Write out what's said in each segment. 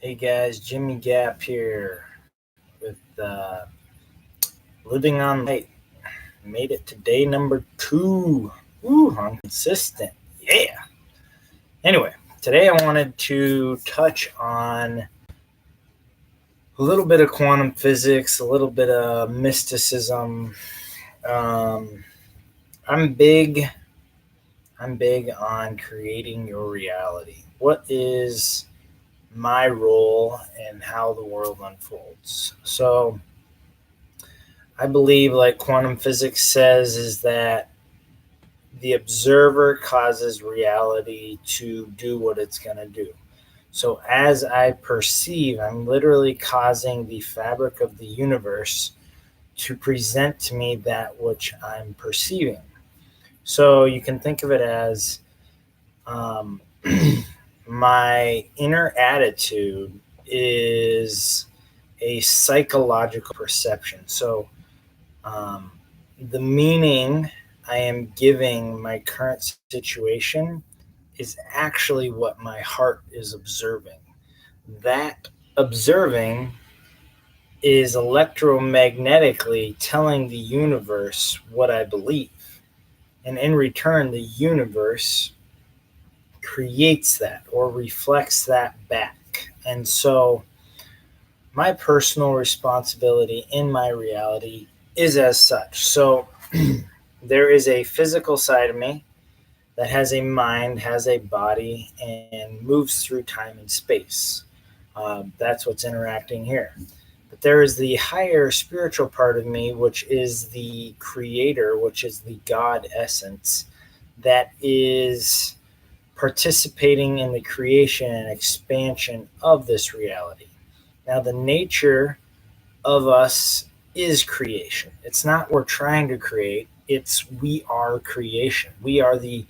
Hey guys, Jimmy Gap here with Living on Light. Made it to day number 2. Woo, I'm consistent. Yeah. Anyway, today I wanted to touch on a little bit of quantum physics, a little bit of mysticism. Um, I'm big. I'm big on creating your reality. What is my role and how the world unfolds? So I believe, like quantum physics says, is that the observer causes reality to do what it's going to do. So, as I perceive, I'm literally causing the fabric of the universe to present to me that which I'm perceiving. So, you can think of it as um, my inner attitude is a psychological perception. So, Um, the meaning I am giving my current situation is actually what my heart is observing. That observing is electromagnetically telling the universe what I believe. And in return, the universe creates that or reflects that back. And so, my personal responsibility in my reality is as such. So, there is a physical side of me that has a mind, has a body, and moves through time and space. That's what's interacting here. But there is the higher spiritual part of me, which is the creator, which is the God essence, that is participating in the creation and expansion of this reality. Now, the nature of us is creation. It's not we're trying to create, it's we are creation. We are the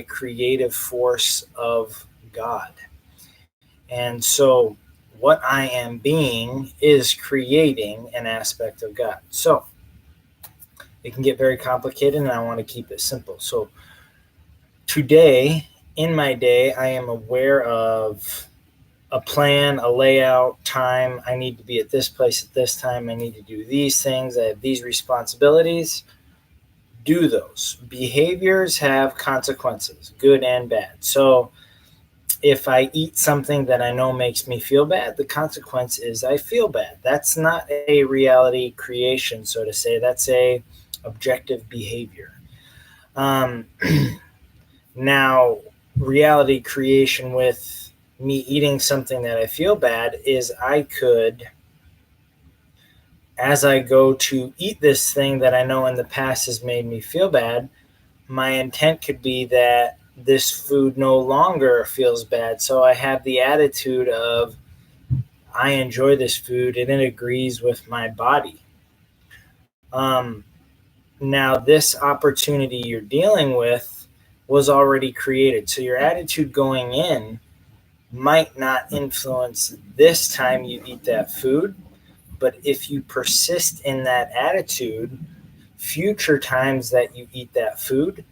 creative force of God. And so what I am being is creating an aspect of God. So it can get very complicated and I want to keep it simple. So today in my day I am aware of a plan, a layout, time. I need to be at this place at this time. I need to do these things. I have these responsibilities. Do those. Behaviors have consequences, good and bad. So if I eat something that I know makes me feel bad, the consequence is I feel bad. That's not a reality creation, so to say. That's a objective behavior. Um, Now, reality creation with me eating something that I feel bad is I could, as I go to eat this thing that I know in the past has made me feel bad, my intent could be that this food no longer feels bad. So I have the attitude of, I enjoy this food and it agrees with my body. Um, Now, this opportunity you're dealing with was already created. So your attitude going in might not influence this time you eat that food, but if you persist in that attitude, future times that you eat that food,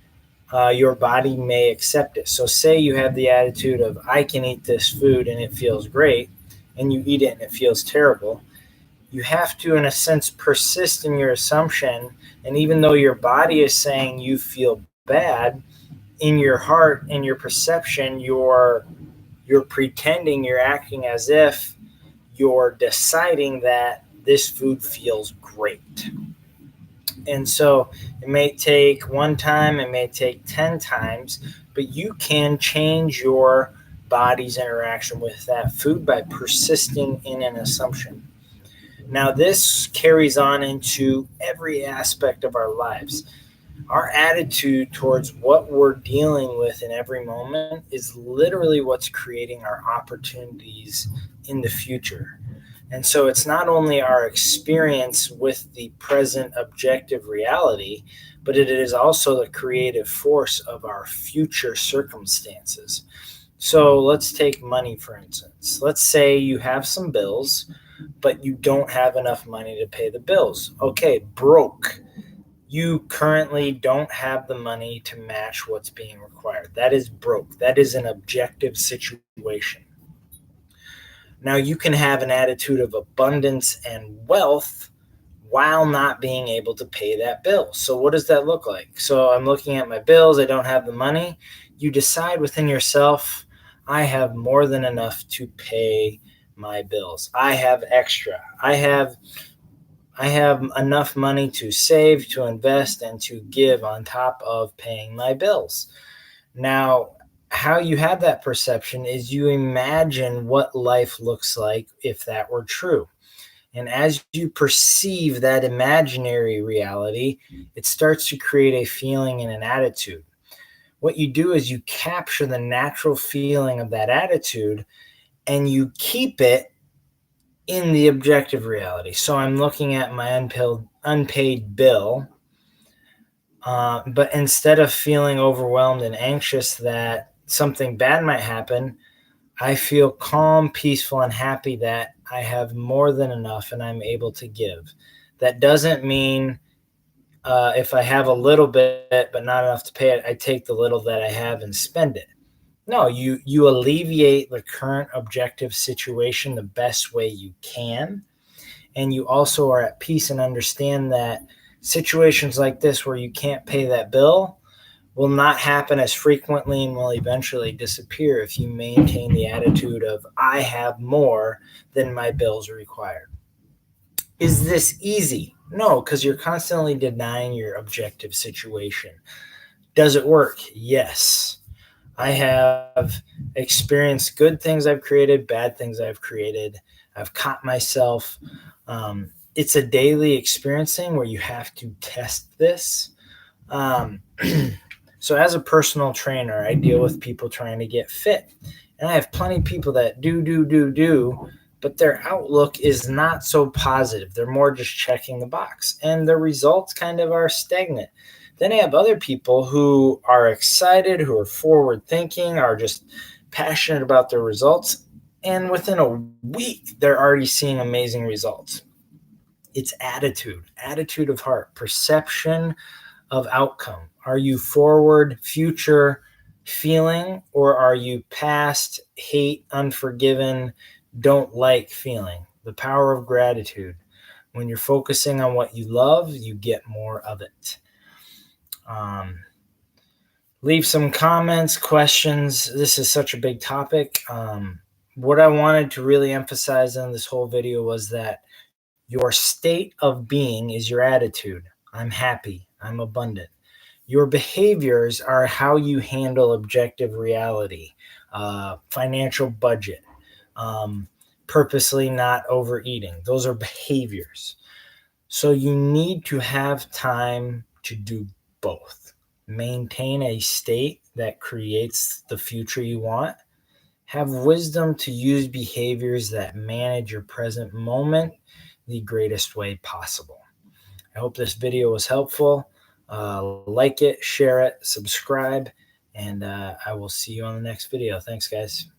your body may accept it. So, say you have the attitude of, I can eat this food and it feels great, and you eat it and it feels terrible. You have to, in a sense, persist in your assumption. And even though your body is saying you feel bad, in your heart, in your perception, you're pretending, you're acting as if you're deciding that this food feels great. And so it may take one time, it may take 10 times, but you can change your body's interaction with that food by persisting in an assumption. Now, this carries on into every aspect of our lives. Our attitude towards what we're dealing with in every moment is literally what's creating our opportunities in the future. And so it's not only our experience with the present objective reality, but it is also the creative force of our future circumstances. So let's take money, for instance. Let's say you have some bills, but you don't have enough money to pay the bills. Okay, broke. You currently don't have the money to match what's being required. That is broke. That is an objective situation. Now, you can have an attitude of abundance and wealth while not being able to pay that bill. So what does that look like? So I'm looking at my bills, I don't have the money. You decide within yourself, I have more than enough to pay my bills. I have extra. I have enough money to save, to invest, and to give on top of paying my bills. Now, how you have that perception is you imagine what life looks like if that were true. And as you perceive that imaginary reality, it starts to create a feeling and an attitude. What you do is you capture the natural feeling of that attitude and you keep it in the objective reality. So I'm looking at my unpaid bill, but instead of feeling overwhelmed and anxious that something bad might happen, I feel calm, peaceful, and happy that I have more than enough and I'm able to give. That doesn't mean if I have a little bit but not enough to pay it, I take the little that I have and spend it. No, you alleviate the current objective situation the best way you can, and you also are at peace and understand that situations like this where you can't pay that bill will not happen as frequently and will eventually disappear if you maintain the attitude of I have more than my bills require. Is this easy? No, because you're constantly denying your objective situation. Does it work? Yes. I have experienced good things I've created, bad things I've created. I've caught myself. It's a daily experiencing where you have to test this. Um, so, as a personal trainer, I deal with people trying to get fit. And I have plenty of people that do, but their outlook is not so positive. They're more just checking the box, and their results kind of are stagnant. Then I have other people who are excited, who are forward thinking, are just passionate about their results. And within a week, they're already seeing amazing results. It's attitude of heart, perception of outcome. Are you forward, future feeling, or are you past, hate, unforgiven, don't like feeling? The power of gratitude. When you're focusing on what you love, you get more of it. Um, Leave some comments, questions. This is such a big topic. What I wanted to really emphasize in this whole video was that your state of being is your attitude. I'm happy. I'm abundant. Your behaviors are how you handle objective reality, financial budget, purposely not overeating. Those are behaviors. So you need to have time to do both. Maintain a state that creates the future you want. Have wisdom to use behaviors that manage your present moment the greatest way possible. I hope this video was helpful. Like it, share it, subscribe, and I will see you on the next video. Thanks, guys.